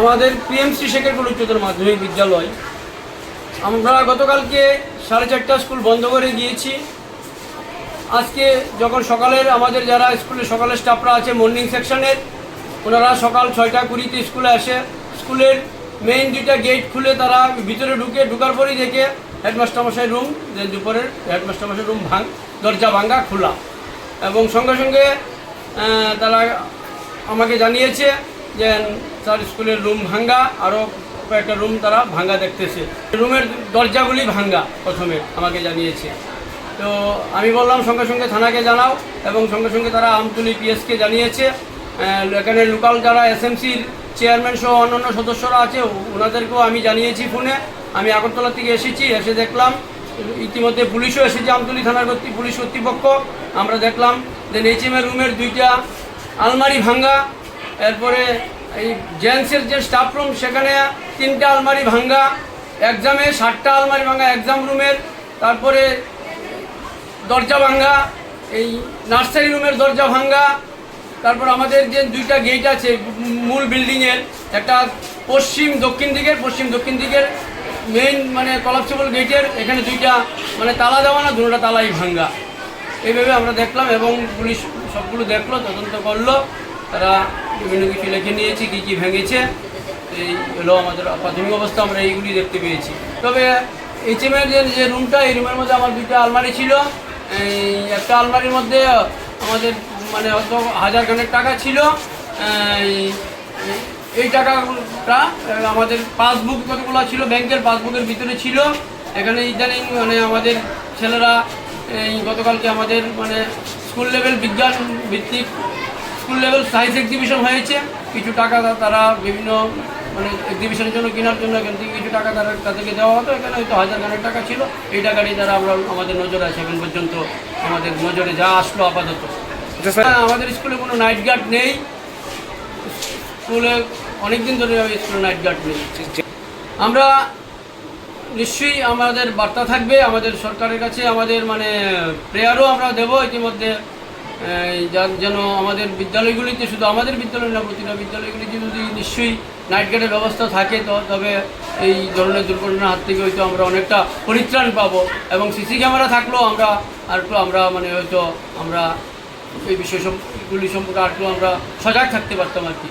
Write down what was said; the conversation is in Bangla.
আমাদের পিএমসি শেখেরপুর উচ্চতর মাধ্যমিক বিদ্যালয়, আমরা গতকালকে 4:30 স্কুল বন্ধ করে গিয়েছি। আজকে যখন সকালের আমাদের যারা স্কুলে সকালের স্টাফরা আছে মর্নিং সেকশনের, ওনারা সকাল 6:20 স্কুলে আসে। স্কুলের মেইন 2টা গেট খুলে তারা ভিতরে ঢুকার পরেই দেখে হেডমাস্টারমশাই রুম, যে দুপুরের হেডমাস্টারমশাই রুম দরজা ভাঙ্গা খোলা, এবং সঙ্গে সঙ্গে তারা আমাকে জানিয়েছে যে স্যার স্কুলের রুম ভাঙ্গা, আরও কয়েকটা রুম তারা ভাঙ্গা দেখতেছে। রুমের দরজাগুলি ভাঙ্গা প্রথমে আমাকে জানিয়েছে। তো আমি বললাম সঙ্গে সঙ্গে থানাকে জানাও, এবং সঙ্গে সঙ্গে তারা আমতলী পিএসকে জানিয়েছে। এখানে লোকাল যারা এসএমসির চেয়ারম্যান সহ অন্যান্য সদস্যরা আছে ওনাদেরকেও আমি জানিয়েছি ফোনে। আমি আগরতলা থেকে এসেছি, এসে দেখলাম ইতিমধ্যে পুলিশও এসেছে, আমতলী থানার পুলিশ কর্তৃপক্ষ। আমরা দেখলাম যে এইচএমের রুমের 2টা আলমারি ভাঙ্গা, এরপরে এই জেন্টসের যে স্টাফ রুম সেখানে 3টা আলমারি ভাঙ্গা, এক্সামে 7টা আলমারি ভাঙ্গা এক্সাম রুমের, তারপরে দরজা ভাঙ্গা, এই নার্সারি রুমের দরজা ভাঙ্গা, তারপর আমাদের যে 2টা গেট আছে মূল বিল্ডিংয়ের, একটা পশ্চিম দক্ষিণ দিকের মেইন মানে কলাপসিবল গেটের এখানে 2টা মানে তালা দেওয়া না, 2টা তালাই ভাঙ্গা। এইভাবে আমরা দেখলাম, এবং পুলিশ সবগুলো দেখলো, তদন্ত করলো, তারা বিভিন্ন কিছু লিখে নিয়েছে কী কী ভেঙেছে। এই হলো আমাদের প্রাথমিক অবস্থা, আমরা এইগুলি দেখতে পেয়েছি। তবে এইচএমের যে রুমটা, এই রুমের মধ্যে আমার 2টা আলমারি ছিল। এই একটা আলমারির মধ্যে আমাদের মানে হয়তো 1000 খানেক টাকা ছিল। এই টাকাটা আমাদের পাসবুক কতগুলো ছিল, ব্যাংকের পাসবুকের ভিতরে ছিল। এখানে ইদানিং মানে আমাদের ছেলেরা এই গতকালকে আমাদের মানে স্কুল লেভেল বিজ্ঞান ভিত্তিক স্কুল লেভেল সায়েন্স এক্সিবিশন হয়েছে। কিছু টাকা তারা বিভিন্ন মানে এক্সিবিশনের জন্য কেনার জন্য এখান থেকে কিছু টাকা তাদেরকে দেওয়া হতো। এখানে হয়তো 1000 খানেক টাকা ছিল। এই টাকাটি তারা আমাদের নজরে আছে, এখন পর্যন্ত আমাদের নজরে যা আসলো আপাতত। আমাদের স্কুলে কোনো নাইট গার্ড নেই, স্কুলে অনেকদিন ধরে স্কুলে নাইট গার্ড নেই। আমরা নিশ্চয়ই আমাদের বার্তা থাকবে আমাদের সরকারের কাছে, আমাদের মানে প্রেয়ারও আমরা দেবো ইতিমধ্যে, যেন আমাদের বিদ্যালয়গুলিতে, শুধু আমাদের বিদ্যালয় না প্রতিটা বিদ্যালয়গুলিতে যদি নিশ্চয়ই নাইট গার্ডের ব্যবস্থা থাকে, তবে এই ধরনের দুর্ঘটনার হাত থেকে হয়তো আমরা অনেকটা পরিত্রাণ পাবো। এবং সিসি ক্যামেরা থাকলেও আমরা মানে হয়তো আমরা এই বিষয়গুলি সম্পর্কে আমরা সজাগ থাকতে পারতাম আর কি।